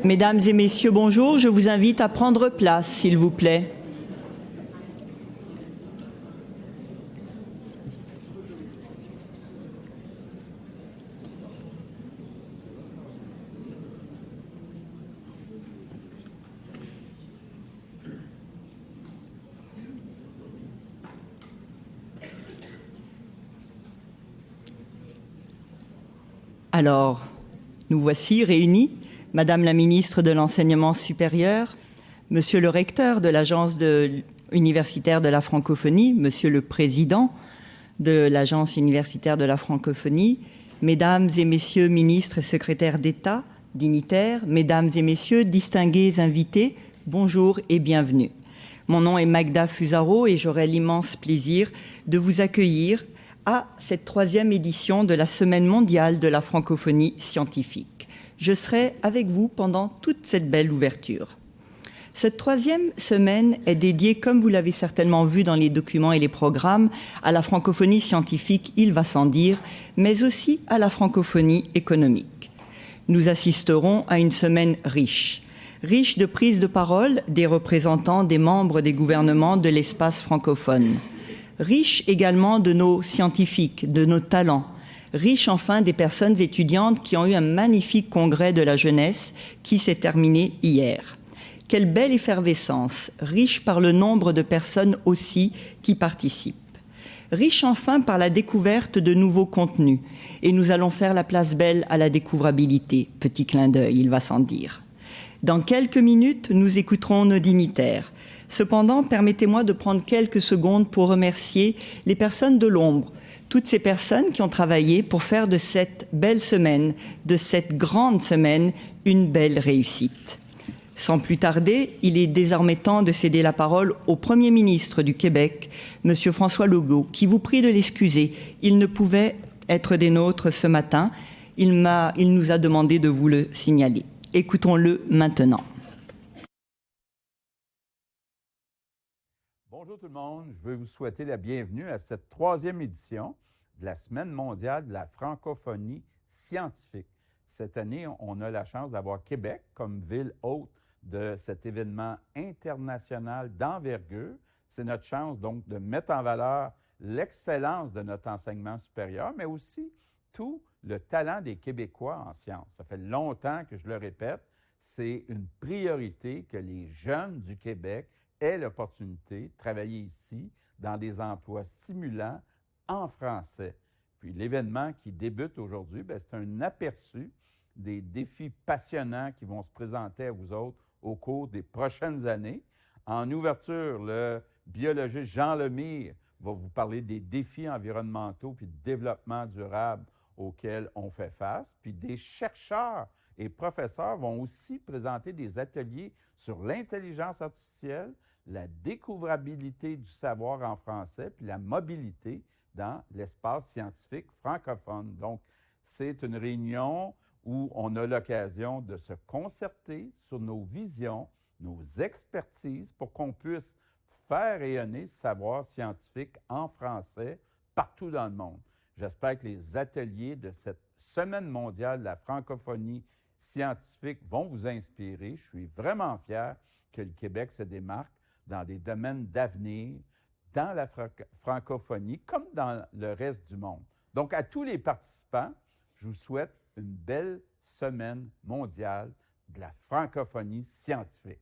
Mesdames et messieurs, bonjour. Je vous invite à prendre place, s'il vous plaît. Alors, nous voici réunis, Madame la ministre de l'Enseignement supérieur, Monsieur le recteur de l'Agence universitaire de la francophonie, Monsieur le président de l'Agence universitaire de la francophonie, Mesdames et Messieurs ministres et secrétaires d'État, dignitaires, Mesdames et Messieurs distingués invités, bonjour et bienvenue. Mon nom est Magda Fusaro et j'aurai l'immense plaisir de vous accueillir à cette 3e édition de la Semaine mondiale de la francophonie scientifique. Je serai avec vous pendant toute cette belle ouverture. Cette 3e semaine est dédiée, comme vous l'avez certainement vu dans les documents et les programmes, à la francophonie scientifique, il va sans dire, mais aussi à la francophonie économique. Nous assisterons à une semaine riche de prises de parole des représentants des membres des gouvernements de l'espace francophone, riche également de nos scientifiques, de nos talents, riche enfin des personnes étudiantes qui ont eu un magnifique congrès de la jeunesse qui s'est terminé hier. Quelle belle effervescence, riche par le nombre de personnes aussi qui participent. Riche enfin par la découverte de nouveaux contenus. Et nous allons faire la place belle à la découvrabilité. Petit clin d'œil, il va sans dire. Dans quelques minutes, nous écouterons nos dignitaires. Cependant, permettez-moi de prendre quelques secondes pour remercier les personnes de l'ombre, toutes ces personnes qui ont travaillé pour faire de cette belle semaine, de cette grande semaine, une belle réussite. Sans plus tarder, il est désormais temps de céder la parole au Premier ministre du Québec, M. François Legault, qui vous prie de l'excuser. Il ne pouvait être des nôtres ce matin. Il nous a demandé de vous le signaler. Écoutons-le maintenant. Bonjour tout le monde, je veux vous souhaiter la bienvenue à cette 3e édition de la Semaine mondiale de la francophonie scientifique. Cette année, on a la chance d'avoir Québec comme ville hôte de cet événement international d'envergure. C'est notre chance donc de mettre en valeur l'excellence de notre enseignement supérieur, mais aussi tout le talent des Québécois en sciences. Ça fait longtemps que je le répète, c'est une priorité que les jeunes du Québec aient l'opportunité de travailler ici dans des emplois stimulants en français. Puis l'événement qui débute aujourd'hui, c'est un aperçu des défis passionnants qui vont se présenter à vous autres au cours des prochaines années. En ouverture, le biologiste Jean Lemire va vous parler des défis environnementaux puis de développement durable auxquels on fait face. Puis des chercheurs et professeurs vont aussi présenter des ateliers sur l'intelligence artificielle, la découvrabilité du savoir en français, puis la mobilité dans l'espace scientifique francophone. Donc, c'est une réunion où on a l'occasion de se concerter sur nos visions, nos expertises, pour qu'on puisse faire rayonner ce savoir scientifique en français partout dans le monde. J'espère que les ateliers de cette Semaine mondiale de la francophonie scientifique vont vous inspirer. Je suis vraiment fier que le Québec se démarque dans des domaines d'avenir, dans la francophonie, comme dans le reste du monde. Donc, à tous les participants, je vous souhaite une belle Semaine mondiale de la francophonie scientifique.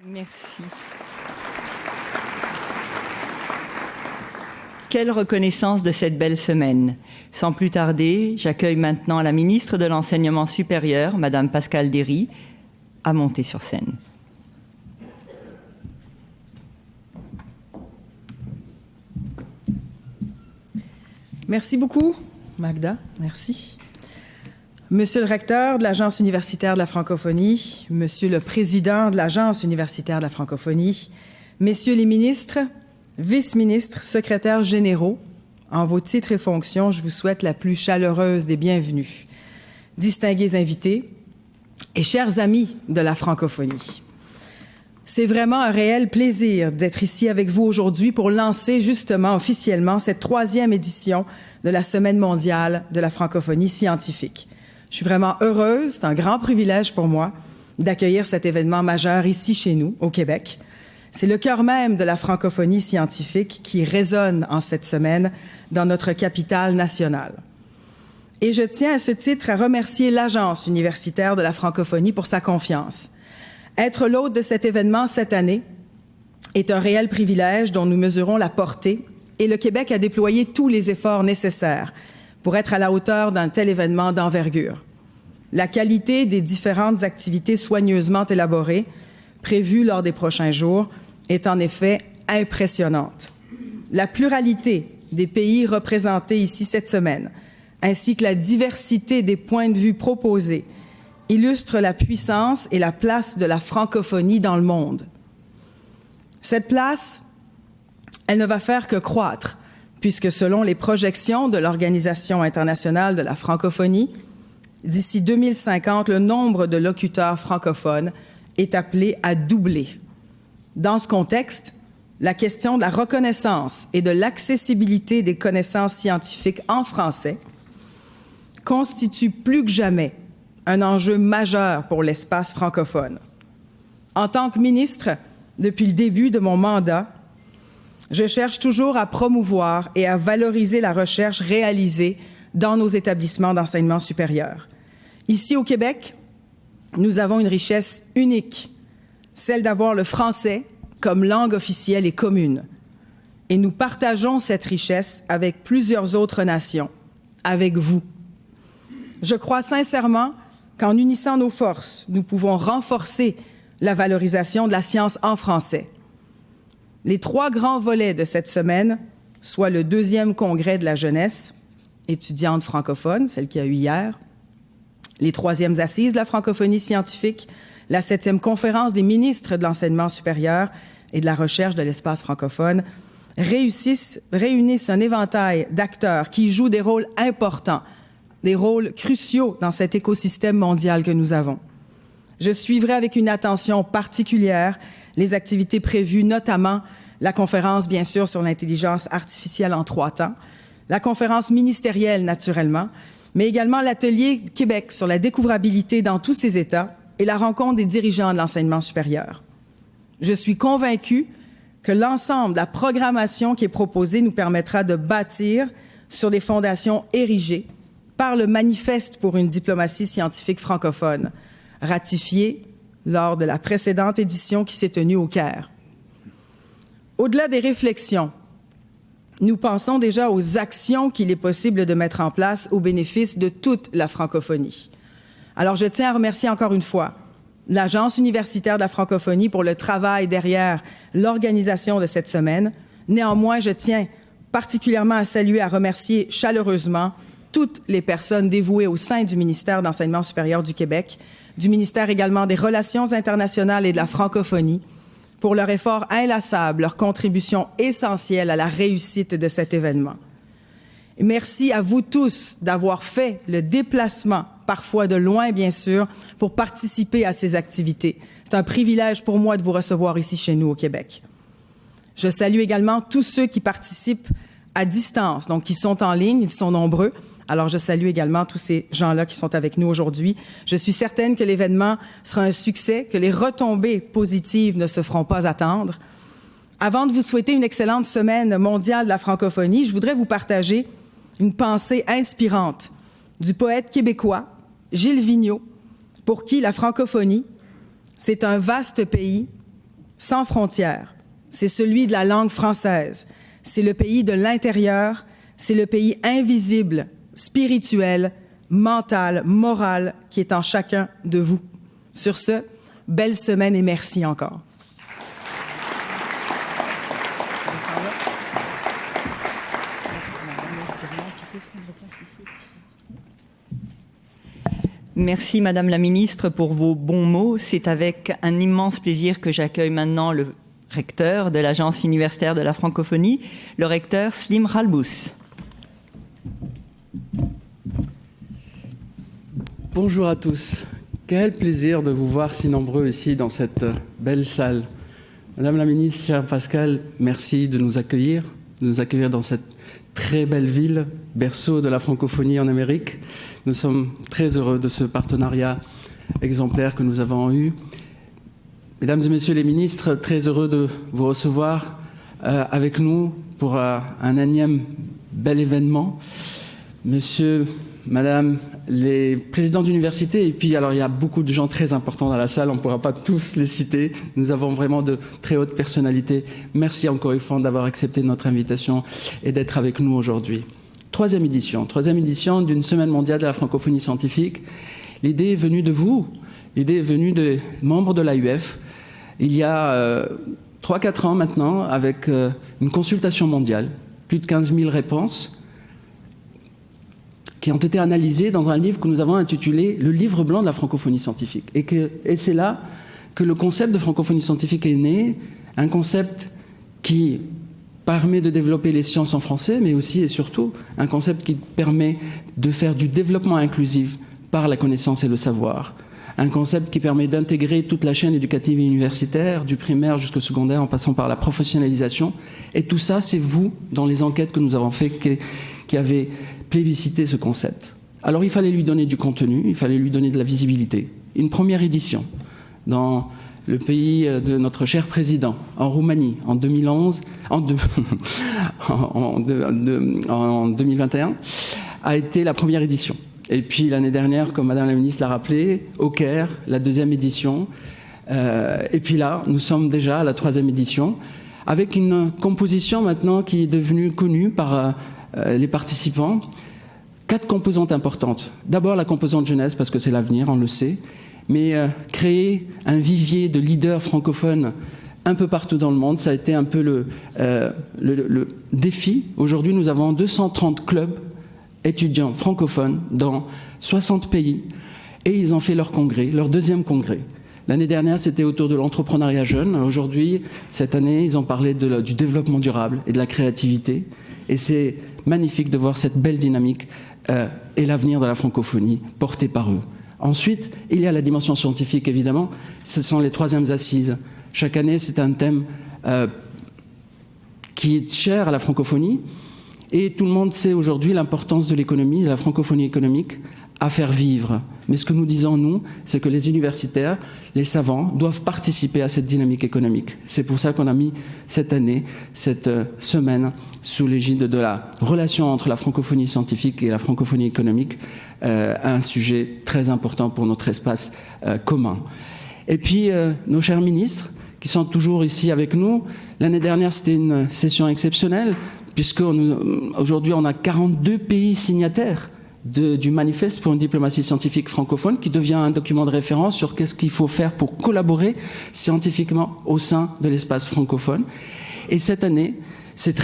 Merci. Quelle reconnaissance de cette belle semaine. Sans plus tarder, j'accueille maintenant la ministre de l'Enseignement supérieur, Madame Pascale Derry, à monter sur scène. Merci beaucoup, Magda. Merci. Monsieur le recteur de l'Agence universitaire de la francophonie, Monsieur le président de l'Agence universitaire de la francophonie, Messieurs les ministres, vice-ministres, secrétaires généraux, en vos titres et fonctions, je vous souhaite la plus chaleureuse des bienvenues. Distingués invités et chers amis de la francophonie. C'est vraiment un réel plaisir d'être ici avec vous aujourd'hui pour lancer justement officiellement cette 3e édition de la Semaine mondiale de la francophonie scientifique. Je suis vraiment heureuse, c'est un grand privilège pour moi d'accueillir cet événement majeur ici chez nous, au Québec. C'est le cœur même de la francophonie scientifique qui résonne en cette semaine dans notre capitale nationale. Et je tiens à ce titre à remercier l'Agence universitaire de la francophonie pour sa confiance. Être l'hôte de cet événement cette année est un réel privilège dont nous mesurons la portée et le Québec a déployé tous les efforts nécessaires pour être à la hauteur d'un tel événement d'envergure. La qualité des différentes activités soigneusement élaborées, prévues lors des prochains jours, est en effet impressionnante. La pluralité des pays représentés ici cette semaine, ainsi que la diversité des points de vue proposés, illustrent la puissance et la place de la francophonie dans le monde. Cette place, elle ne va faire que croître, puisque selon les projections de l'Organisation internationale de la francophonie, d'ici 2050, le nombre de locuteurs francophones est appelé à doubler. Dans ce contexte, la question de la reconnaissance et de l'accessibilité des connaissances scientifiques en français constitue plus que jamais un enjeu majeur pour l'espace francophone. En tant que ministre, depuis le début de mon mandat, je cherche toujours à promouvoir et à valoriser la recherche réalisée dans nos établissements d'enseignement supérieur. Ici au Québec, nous avons une richesse unique, celle d'avoir le français comme langue officielle et commune. Et nous partageons cette richesse avec plusieurs autres nations, avec vous. Je crois sincèrement qu'en unissant nos forces, nous pouvons renforcer la valorisation de la science en français. Les 3 grands volets de cette semaine, soit le 2e congrès de la jeunesse étudiante francophone, celle qu'il y a eu hier, les 3e assises de la francophonie scientifique, la 7e conférence des ministres de l'enseignement supérieur et de la recherche de l'espace francophone, réunissent un éventail d'acteurs qui jouent des rôles importants, des rôles cruciaux dans cet écosystème mondial que nous avons. Je suivrai avec une attention particulière les activités prévues, notamment la conférence, bien sûr, sur l'intelligence artificielle en 3 temps, la conférence ministérielle, naturellement, mais également l'atelier Québec sur la découvrabilité dans tous ses États et la rencontre des dirigeants de l'enseignement supérieur. Je suis convaincue que l'ensemble de la programmation qui est proposée nous permettra de bâtir sur des fondations érigées par le Manifeste pour une diplomatie scientifique francophone, ratifié lors de la précédente édition qui s'est tenue au Caire. Au-delà des réflexions, nous pensons déjà aux actions qu'il est possible de mettre en place au bénéfice de toute la francophonie. Alors, je tiens à remercier encore une fois l'Agence universitaire de la francophonie pour le travail derrière l'organisation de cette semaine. Néanmoins, je tiens particulièrement à saluer, à remercier chaleureusement toutes les personnes dévouées au sein du ministère d'Enseignement supérieur du Québec, du ministère également des Relations internationales et de la francophonie, pour leur effort inlassable, leur contribution essentielle à la réussite de cet événement. Et merci à vous tous d'avoir fait le déplacement, parfois de loin bien sûr, pour participer à ces activités. C'est un privilège pour moi de vous recevoir ici chez nous au Québec. Je salue également tous ceux qui participent à distance, donc qui sont en ligne, ils sont nombreux. Alors, je salue également tous ces gens-là qui sont avec nous aujourd'hui. Je suis certaine que l'événement sera un succès, que les retombées positives ne se feront pas attendre. Avant de vous souhaiter une excellente semaine mondiale de la francophonie, je voudrais vous partager une pensée inspirante du poète québécois Gilles Vigneault, pour qui la francophonie, c'est un vaste pays sans frontières. C'est celui de la langue française. C'est le pays de l'intérieur. C'est le pays invisible, spirituel, mental, moral qui est en chacun de vous. Sur ce, belle semaine et merci encore. Merci, Madame la Ministre, pour vos bons mots. C'est avec un immense plaisir que j'accueille maintenant le recteur de l'Agence universitaire de la francophonie, le recteur Slim Halbous. Bonjour à tous. Quel plaisir de vous voir si nombreux ici dans cette belle salle. Madame la ministre, cher Pascal, merci de nous accueillir. de nous accueillir dans cette très belle ville, berceau de la francophonie en Amérique. Nous sommes très heureux de ce partenariat exemplaire que nous avons eu. Mesdames et messieurs les ministres, très heureux de vous recevoir avec nous pour un énième bel événement. Monsieur, madame, les présidents d'université, et puis alors il y a beaucoup de gens très importants dans la salle, on ne pourra pas tous les citer, nous avons vraiment de très hautes personnalités. Merci encore une fois d'avoir accepté notre invitation et d'être avec nous aujourd'hui. Troisième édition d'une semaine mondiale de la francophonie scientifique. L'idée est venue de vous, l'idée est venue des membres de l'AUF, il y a 3-4 ans maintenant, avec une consultation mondiale, plus de 15 000 réponses, qui ont été analysées dans un livre que nous avons intitulé « Le livre blanc de la francophonie scientifique ». Et c'est là que le concept de francophonie scientifique est né, un concept qui permet de développer les sciences en français, mais aussi et surtout un concept qui permet de faire du développement inclusif par la connaissance et le savoir. Un concept qui permet d'intégrer toute la chaîne éducative et universitaire, du primaire jusqu'au secondaire, en passant par la professionnalisation. Et tout ça, c'est vous, dans les enquêtes que nous avons faites, qui avez plébiscité ce concept. Alors il fallait lui donner du contenu, il fallait lui donner de la visibilité. Une première édition dans le pays de notre cher président, en Roumanie, en 2011, en 2021, a été la première édition. Et puis l'année dernière, comme Madame la Ministre l'a rappelé, au Caire, la deuxième édition. Et puis là, nous sommes déjà à la troisième édition, avec une composition maintenant qui est devenue connue par les participants. 4 composantes importantes. D'abord la composante jeunesse, parce que c'est l'avenir, on le sait, mais créer un vivier de leaders francophones un peu partout dans le monde, ça a été un peu le défi. Aujourd'hui, nous avons 230 clubs étudiants francophones dans 60 pays, et ils ont fait leur congrès, leur deuxième congrès. L'année dernière, c'était autour de l'entrepreneuriat jeune. Aujourd'hui, cette année, ils ont parlé du développement durable et de la créativité. Et c'est magnifique de voir cette belle dynamique et l'avenir de la francophonie porté par eux. Ensuite, il y a la dimension scientifique, évidemment. Ce sont les 3e assises. Chaque année, c'est un thème qui est cher à la francophonie. Et tout le monde sait aujourd'hui l'importance de l'économie, de la francophonie économique, à faire vivre. Mais ce que nous disons, nous, c'est que les universitaires, les savants, doivent participer à cette dynamique économique. C'est pour ça qu'on a mis cette année, cette semaine, sous l'égide de la relation entre la francophonie scientifique et la francophonie économique, un sujet très important pour notre espace commun. Et puis, nos chers ministres, qui sont toujours ici avec nous, l'année dernière, c'était une session exceptionnelle, puisqu'aujourd'hui, on a 42 pays signataires du manifeste pour une diplomatie scientifique francophone, qui devient un document de référence sur qu'est-ce qu'il faut faire pour collaborer scientifiquement au sein de l'espace francophone. Et cette année, c'est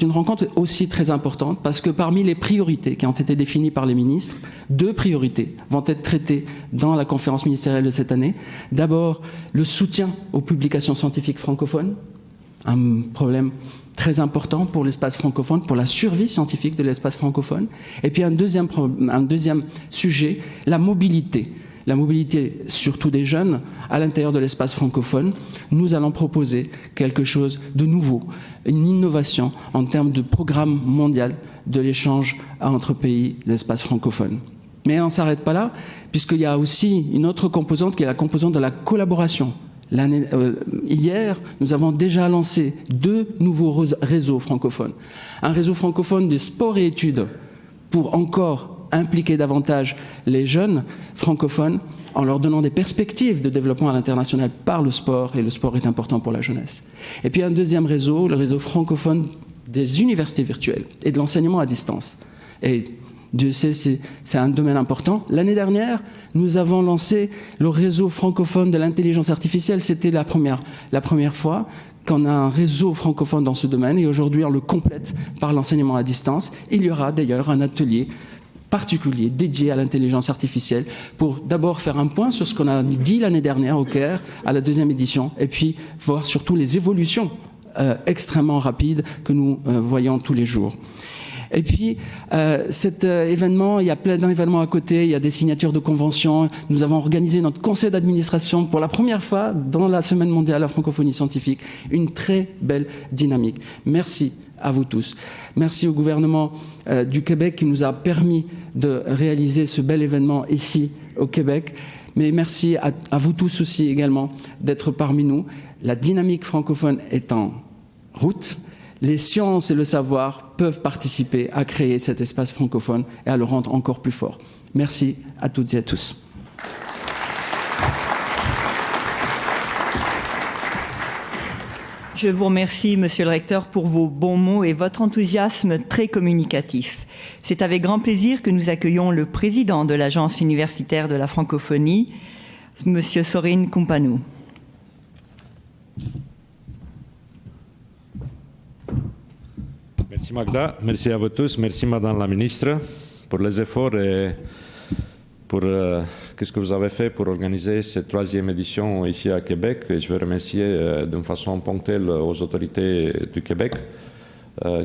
une rencontre aussi très importante, parce que parmi les priorités qui ont été définies par les ministres, 2 priorités vont être traitées dans la conférence ministérielle de cette année. D'abord, le soutien aux publications scientifiques francophones, un problème très important pour l'espace francophone, pour la survie scientifique de l'espace francophone. Et puis un deuxième sujet, la mobilité surtout des jeunes à l'intérieur de l'espace francophone. Nous allons proposer quelque chose de nouveau, une innovation en termes de programme mondial de l'échange entre pays de l'espace francophone. Mais on ne s'arrête pas là, puisqu'il y a aussi une autre composante qui est la composante de la collaboration. Hier, nous avons déjà lancé 2 nouveaux réseaux francophones. Un réseau francophone de sport et études pour encore impliquer davantage les jeunes francophones en leur donnant des perspectives de développement à l'international par le sport, et le sport est important pour la jeunesse. Et puis un deuxième réseau, le réseau francophone des universités virtuelles et de l'enseignement à distance. Et Dieu sait, c'est un domaine important. L'année dernière, nous avons lancé le réseau francophone de l'intelligence artificielle. C'était la première fois qu'on a un réseau francophone dans ce domaine, et aujourd'hui, on le complète par l'enseignement à distance. Il y aura d'ailleurs un atelier particulier dédié à l'intelligence artificielle pour d'abord faire un point sur ce qu'on a dit l'année dernière au Caire, à la 2e édition, et puis voir surtout les évolutions extrêmement rapides que nous voyons tous les jours. Et puis, cet événement, il y a plein d'événements à côté, il y a des signatures de conventions. Nous avons organisé notre conseil d'administration pour la première fois dans la Semaine mondiale de la francophonie scientifique. Une très belle dynamique. Merci à vous tous. Merci au gouvernement du Québec qui nous a permis de réaliser ce bel événement ici au Québec. Mais merci à vous tous aussi également d'être parmi nous. La dynamique francophone est en route. Les sciences et le savoir peuvent participer à créer cet espace francophone et à le rendre encore plus fort. Merci à toutes et à tous. Je vous remercie, Monsieur le Recteur, pour vos bons mots et votre enthousiasme très communicatif. C'est avec grand plaisir que nous accueillons le président de l'Agence universitaire de la francophonie, Monsieur Sorin Kumpanu. Merci Magda, merci à vous tous, merci Madame la Ministre pour les efforts et pour ce que vous avez fait pour organiser cette troisième édition ici à Québec. Et je veux remercier d'une façon ponctuelle aux autorités du Québec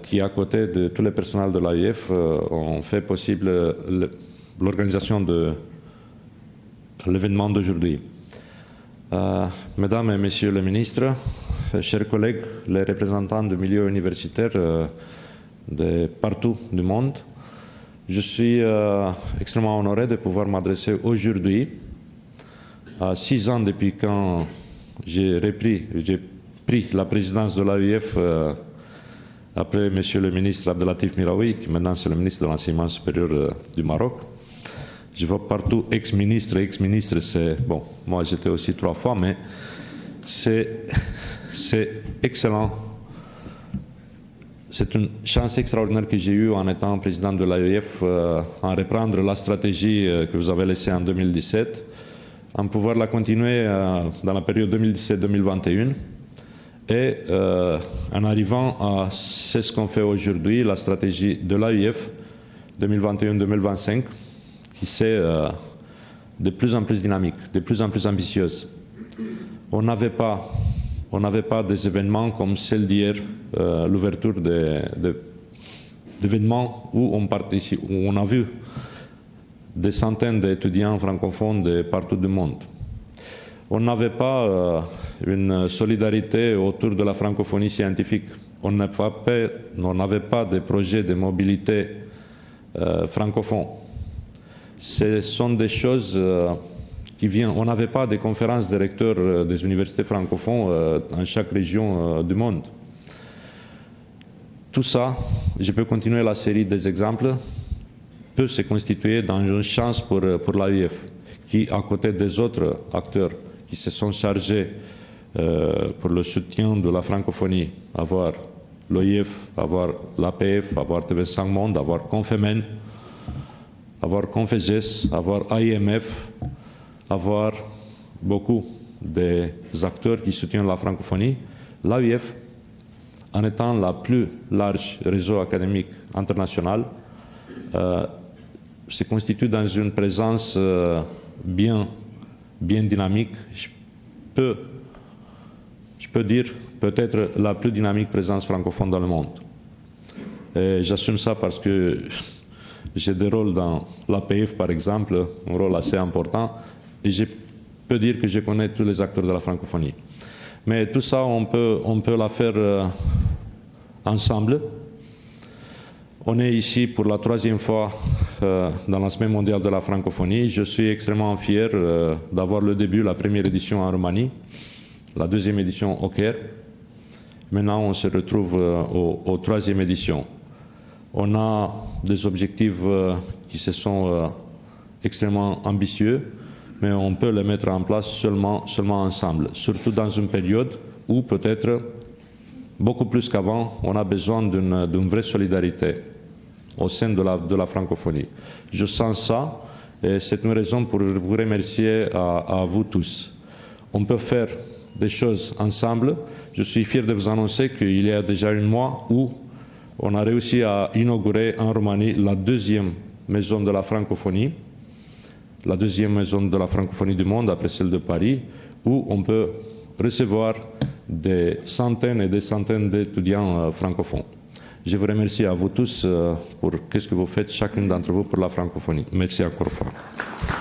qui, à côté de tous les personnels de l'AIF, ont fait possible l'organisation de l'événement d'aujourd'hui. Mesdames et Messieurs les ministres, chers collègues, les représentants du milieu universitaire de partout du monde, je suis extrêmement honoré de pouvoir m'adresser aujourd'hui, à 6 ans depuis quand j'ai pris la présidence de l'AIF après Monsieur le ministre Abdelatif Miraoui, qui maintenant c'est le ministre de l'Enseignement supérieur du Maroc. Je vois partout ex-ministre, c'est... Bon, moi j'étais aussi 3 fois, mais c'est excellent. C'est une chance extraordinaire que j'ai eue en étant président de l'AIF, en reprendre la stratégie que vous avez laissée en 2017, en pouvoir la continuer dans la période 2017-2021 et en arrivant à ce qu'on fait aujourd'hui, la stratégie de l'AIF 2021-2025, qui c'est de plus en plus dynamique, de plus en plus ambitieuse. On n'avait pas des événements comme celle d'hier, l'ouverture d'événements où on a vu des centaines d'étudiants francophones de partout du monde. On n'avait pas une solidarité autour de la francophonie scientifique. On n'avait pas de projets de mobilité francophones. Ce sont des choses qui viennent. On n'avait pas de conférences de recteurs des universités francophones dans chaque région du monde. Tout ça, je peux continuer la série des exemples, peut se constituer dans une chance pour l'AIF, qui, à côté des autres acteurs qui se sont chargés pour le soutien de la francophonie, avoir l'OIF, avoir l'APF, avoir TV5 Monde, avoir Confemen, avoir Confeges, avoir AIMF, avoir beaucoup des acteurs qui soutiennent la francophonie, l'AIF, en étant la plus large réseau académique international, se constitue dans une présence bien dynamique. Je peux dire peut-être la plus dynamique présence francophone dans le monde. J'assume ça parce que j'ai des rôles dans l'APF, par exemple, un rôle assez important, et je peux dire que je connais tous les acteurs de la francophonie. Mais tout ça, on peut la faire ensemble. On est ici pour la 3e fois dans la Semaine mondiale de la francophonie. Je suis extrêmement fier d'avoir le début, la première édition en Roumanie, la 2e édition au Caire. Maintenant, on se retrouve aux 3e édition. On a des objectifs qui se sont extrêmement ambitieux, mais on peut les mettre en place seulement ensemble, surtout dans une période où peut-être, beaucoup plus qu'avant, on a besoin d'une vraie solidarité au sein de la francophonie. Je sens ça, et c'est une raison pour vous remercier à vous tous. On peut faire des choses ensemble. Je suis fier de vous annoncer qu'il y a déjà un mois où on a réussi à inaugurer en Roumanie la 2e maison de la francophonie, la 2e maison de la francophonie du monde après celle de Paris, où on peut recevoir des centaines et des centaines d'étudiants francophones. Je vous remercie à vous tous pour ce que vous faites chacun d'entre vous pour la francophonie. Merci encore une fois.